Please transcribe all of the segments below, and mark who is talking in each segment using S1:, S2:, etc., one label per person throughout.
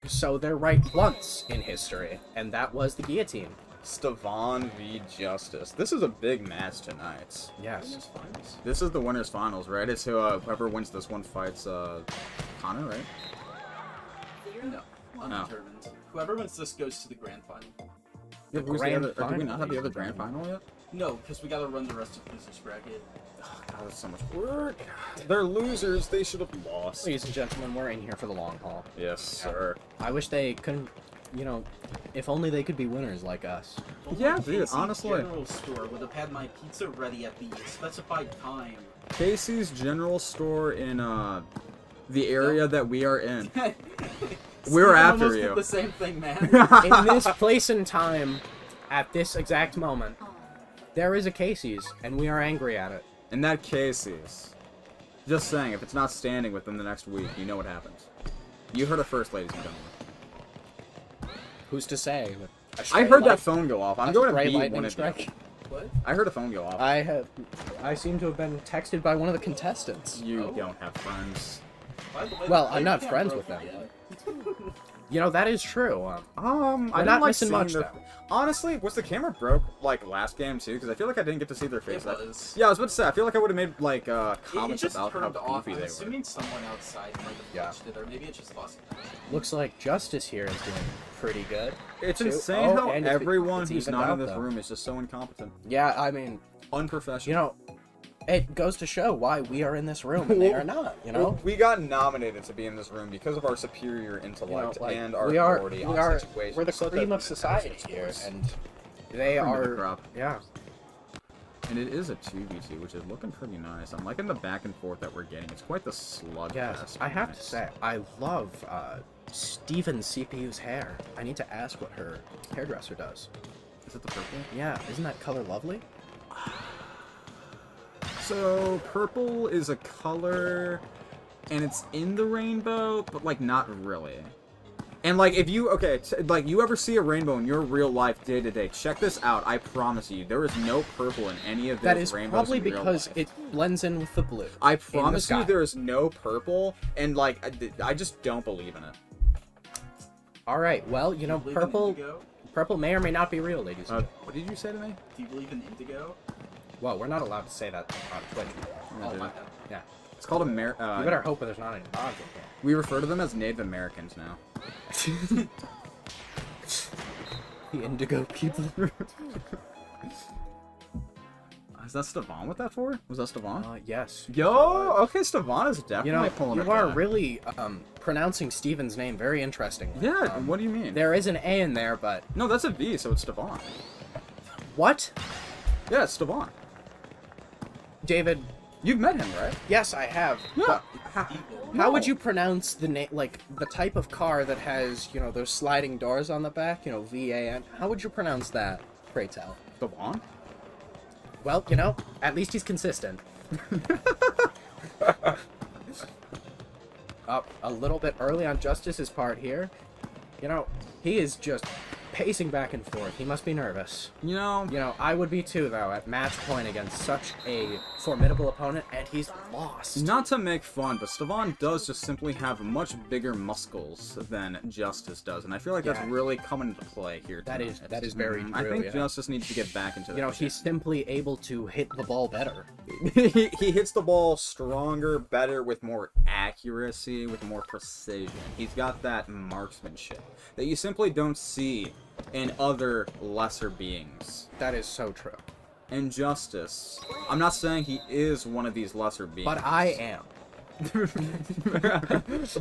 S1: So they're right once in history, and that was the guillotine.
S2: Stevan v. Justice. This is a big match tonight.
S1: Yes.
S2: This is the winners finals, right? It's whoever wins this one fights Connor, right?
S3: No, undetermined. Whoever wins this goes to the grand final.
S2: Yeah,
S1: The grand
S2: or do we not
S1: final,
S2: have the other grand final yet?
S3: No, because we gotta run the rest of the losers bracket.
S2: Oh, God, that's so much work. They're losers. They should have lost.
S1: Ladies and gentlemen, we're in here for the long haul.
S2: Yes, sir.
S1: I wish they couldn't, you know, if only they could be winners like us.
S2: Yeah, dude,
S3: Casey's
S2: honestly.
S3: General Store would have had my pizza ready at the specified time.
S2: Casey's General Store in the area that we are in. We're after
S3: almost
S2: you.
S3: did the same thing, man.
S1: In this place and time, at this exact moment, there is a Casey's, and we are angry at it.
S2: In that Casey's. Just saying, if it's not standing within the next week, you know what happens. You heard it first, ladies and gentlemen.
S1: Who's to say?
S2: I heard that phone go off. I'm going to beat one
S1: lightning
S2: of
S1: strike.
S2: you.
S3: What?
S2: I heard a phone go off.
S1: I seem to have been texted by one of the contestants.
S2: You don't have friends.
S3: By the way,
S1: Well,
S3: the
S1: I'm not
S3: webcam
S1: friends
S3: broke
S1: with them.
S3: again.
S1: You know, that is true.
S2: I
S1: We're
S2: didn't
S1: not
S2: like
S1: missing
S2: seeing
S1: much,
S2: their...
S1: though.
S2: Honestly, was the camera broke, like, last game, too? Because I feel like I didn't get to see their
S3: It
S2: face.
S3: was.
S2: Yeah, I was about to say, I feel like I would have made, like,
S3: It
S2: comments
S3: just
S2: about how
S3: turned off.
S2: goofy
S3: I'm
S2: they were.
S3: assuming someone outside might have
S1: Yeah.
S3: watched it, or maybe it just lost connection.
S1: Looks like Justice here is doing pretty good.
S2: It's
S1: too.
S2: insane
S1: Oh,
S2: how
S1: and it's-
S2: everyone
S1: it's
S2: who's
S1: evened
S2: not
S1: out,
S2: in this
S1: though.
S2: room is just so incompetent.
S1: Yeah, I mean,
S2: Unprofessional.
S1: you know, it goes to show why we are in this room and they are not, you know?
S2: We got nominated to be in this room because of our superior intellect
S1: like,
S2: and our
S1: we are,
S2: authority
S1: we
S2: on
S1: are,
S2: situations.
S1: we're the
S2: such
S1: cream
S2: as
S1: of society
S2: this
S1: here,
S2: course.
S1: and they
S2: Cream of the
S1: are,
S2: crop.
S1: yeah.
S2: And it is a 2v2, which is looking pretty nice. I'm liking the back and forth that we're getting. It's quite the slugfest.
S1: Yes, I have to say, I love Steven's CPU's hair. I need to ask what her hairdresser does.
S2: Is it the purple?
S1: Yeah, isn't that color lovely?
S2: So, purple is a color, and it's in the rainbow, but, like, not really. And, like, if you, okay, like, you ever see a rainbow in your real life day-to-day, check this out. I promise you, there is no purple in any of those
S1: That is
S2: rainbows
S1: probably
S2: in real
S1: because
S2: life.
S1: it blends in with the blue.
S2: I promise you
S1: sky.
S2: there is no purple, and, like, I just don't believe in it.
S1: Alright, well, you know,
S3: Believe in
S1: purple
S3: indigo?
S1: purple may or may not be real, ladies.
S2: What did you say to me?
S3: Do you believe in indigo?
S1: Well, we're not allowed to say that on Twitch.
S2: Yeah,
S3: Oh
S2: dude.
S3: my god.
S1: Yeah.
S2: It's called
S1: You better hope there's not any dogs in here.
S2: We refer to them as Native Americans now.
S1: The indigo people.
S2: Is that Stevan with that for? Was that Stevan?
S1: Yes.
S2: Yo, okay, Stevan is definitely
S1: You know,
S2: pulling it
S1: you are
S2: back.
S1: really pronouncing Steven's name very interestingly.
S2: Yeah, what do you mean?
S1: There is an A in there, but...
S2: No, that's a V, so it's Stevan.
S1: What?
S2: Yeah, it's Stevan.
S1: David,
S2: You've met him, right?
S1: yes, I have.
S2: Yeah.
S1: How would you pronounce the name, like, the type of car that has, you know, those sliding doors on the back, you know, V-A-N? How would you pronounce that, pray tell?
S2: Stevan?
S1: Well, you know, at least he's consistent. Up a little bit early on Justice's part here. You know, he is just pacing back and forth. He must be nervous.
S2: You know,
S1: You know, I would be too, though, at match point against such a formidable opponent, and he's lost.
S2: not to make fun, but Stevan does just simply have much bigger muscles than Justice does, and I feel like that's
S1: Yeah.
S2: really coming into play here
S1: That
S2: tonight.
S1: is very
S2: I
S1: true,
S2: think
S1: yeah.
S2: Justice needs to get back into that.
S1: You know, he's simply able to hit the ball better.
S2: he hits the ball stronger, better, with more accuracy, with more precision. He's got that marksmanship that you simply don't see in other lesser beings.
S1: That is so true.
S2: And Justice, I'm not saying he is one of these lesser beings.
S1: But I am.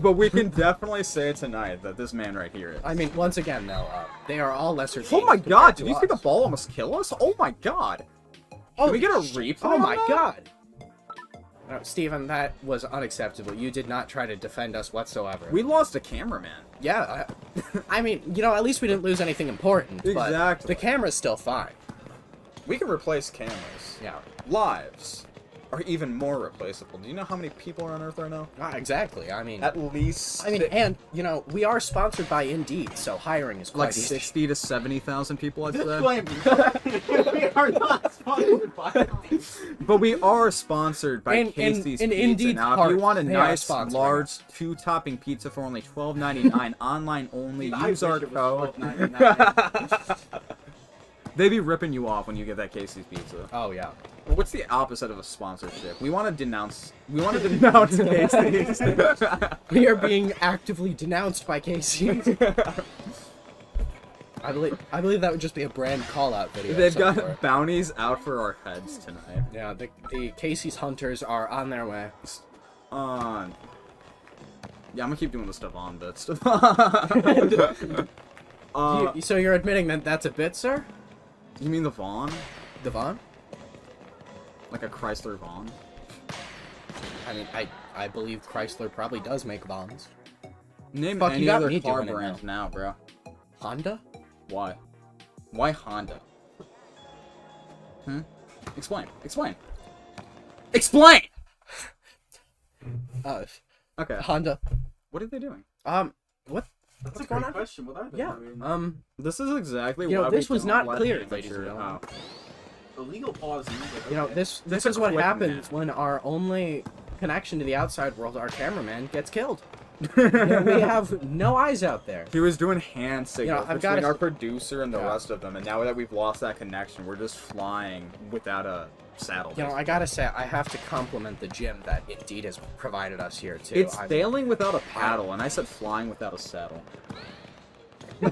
S2: But we can definitely say tonight that this man right here is.
S1: I mean, once again, though, they are all lesser
S2: Oh my
S1: beings
S2: god,
S1: compared
S2: did
S1: to
S2: you see the
S1: us.
S2: ball almost kill us? Oh my god. Can we get a replay?
S1: Oh
S2: on
S1: my
S2: that?
S1: god! No, Steven, that was unacceptable. You did not try to defend us whatsoever.
S2: We lost a cameraman.
S1: Yeah, I mean, you know, at least we didn't lose anything important. But
S2: Exactly.
S1: the camera's still fine.
S2: We can replace cameras.
S1: Yeah.
S2: Lives are even more replaceable. Do you know how many people are on Earth right now?
S1: Exactly. I mean,
S2: At least...
S1: and, you know, we are sponsored by Indeed, so hiring is quite
S2: like
S1: easy.
S2: 60 to 70,000 people, I'd say.
S3: We are not sponsored by
S2: But we are sponsored by Casey's
S1: in
S2: Pizza.
S1: Indeed's
S2: Now, if
S1: heart,
S2: you want a
S1: they are
S2: nice,
S1: sponsoring
S2: large,
S1: us.
S2: 2-topping pizza for only $12.99, online only, use our code. They be ripping you off when you get that Casey's Pizza.
S1: Oh, yeah.
S2: Well, what's the opposite of a sponsorship? We want to denounce... We want to denounce Casey's.
S1: We are being actively denounced by Casey's. I believe that would just be a brand call-out video.
S2: They've got bounties out for our heads tonight.
S1: Yeah, the Casey's hunters are on their way.
S2: Yeah, I'm gonna keep doing the Stevan bit.
S1: So you're admitting that that's a bit, sir?
S2: You mean the Vaughn?
S1: The Vaughn?
S2: Like a Chrysler Vaughn?
S1: I mean, I believe Chrysler probably does make Vaughns.
S2: Name
S1: Fuck, you
S2: any
S1: got
S2: other
S1: me
S2: car
S1: doing it
S2: brand now, bro.
S1: Honda?
S2: Why? Why Honda? Explain. Explain. Explain! Okay.
S1: Honda.
S2: What are they doing?
S1: What?
S3: That's a
S1: What's going
S3: great
S1: on?
S3: question. What are they
S1: Yeah.
S3: doing?
S2: This is exactly
S1: You know,
S2: why
S1: this
S2: we
S1: was
S2: don't
S1: not
S2: let
S1: clear,
S2: people
S1: ladies and
S2: sure-
S1: gentlemen.
S3: Illegal pause.
S1: You know, this
S2: It's a
S1: is what
S2: quick
S1: happens
S2: nap.
S1: when our only connection to the outside world, our cameraman, gets killed. You know, we have no eyes out there.
S2: He was doing hand signals
S1: I've
S2: between
S1: gotta-
S2: our producer and the
S1: Yeah.
S2: rest of them, and now that we've lost that connection, we're just flying without a saddle.
S1: You know, I gotta say, I have to compliment the gym that Indeed has provided us here, too.
S2: It's sailing without a paddle, and I said flying without a saddle.
S1: You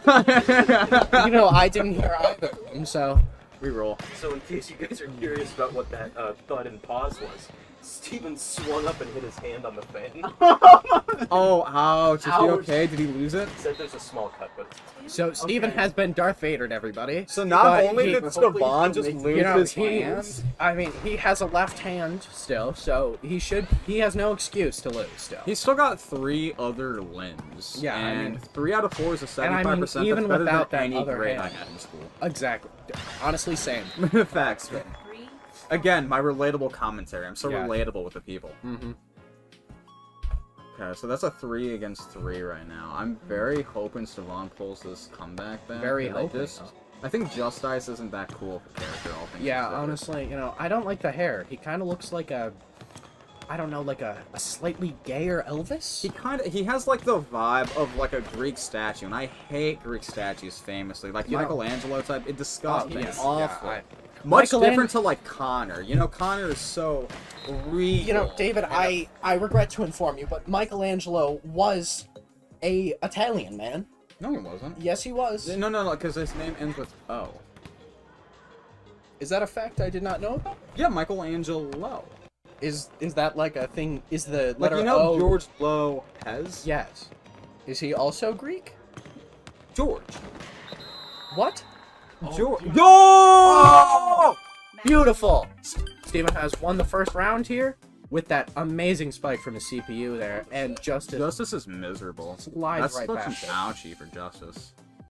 S1: know, I didn't hear either of them, so...
S2: Reroll.
S4: So in case you guys are curious about what that thud and pause was, Steven swung up and hit his hand on the fan.
S2: Oh, ouch. Is he
S4: Ouch.
S2: okay? Did he lose it?
S4: Said there's a small cut, but
S1: So, Steven
S3: Okay.
S1: has been Darth Vader'd, everybody.
S2: So not
S1: But
S2: only
S1: he-
S2: did Stevan just lose
S1: You know,
S2: his
S1: he,
S2: hand,
S1: I mean, he has a left hand still, so he has no excuse to lose still.
S2: he's still got 3 other limbs.
S1: Yeah, I
S2: and
S1: mean-
S2: 3 out of 4 is a 75%.
S1: And I mean, even
S2: That's better
S1: without
S2: than
S1: that
S2: any
S1: other
S2: grade
S1: hand.
S2: I had in school.
S1: Exactly. Honestly, same.
S2: Facts. Again, my relatable commentary. I'm so
S1: Yeah.
S2: relatable with the people.
S1: Mm-hmm.
S2: Okay, so that's a 3 against 3 right now. I'm very hoping Stevan pulls this comeback back.
S1: Very
S2: and
S1: hoping.
S2: I think Justice isn't that cool of a character, all things
S1: Yeah,
S2: considered.
S1: honestly, you know, I don't like the hair. He kind of looks like a, I don't know, like a slightly gayer Elvis?
S2: He has like the vibe of like a Greek statue, and I hate Greek statues famously. Like
S1: You know-
S2: Michelangelo type, it disgusts me.
S1: yes,
S2: Awful.
S1: yeah,
S2: Much
S1: Michelan-
S2: different to like Connor. You know, Connor is so regal.
S1: You know, David, I regret to inform you, but Michelangelo was a Italian man.
S2: No, he wasn't.
S1: Yes, he was.
S2: No, because his name ends with O.
S1: Is that a fact I did not know about?
S2: Yeah, Michelangelo.
S1: Is that like a thing? Is the
S2: Like,
S1: letter
S2: you know
S1: O?
S2: George Lopez?
S1: Yes. Is he also Greek?
S2: George.
S1: What?
S2: George. Yo!
S1: Beautiful! Steven has won the first round here with that amazing spike from his CPU there, and Justice
S2: Justice is miserable.
S1: slides
S2: That's
S1: right
S2: such
S1: back.
S2: an ouchie for Justice.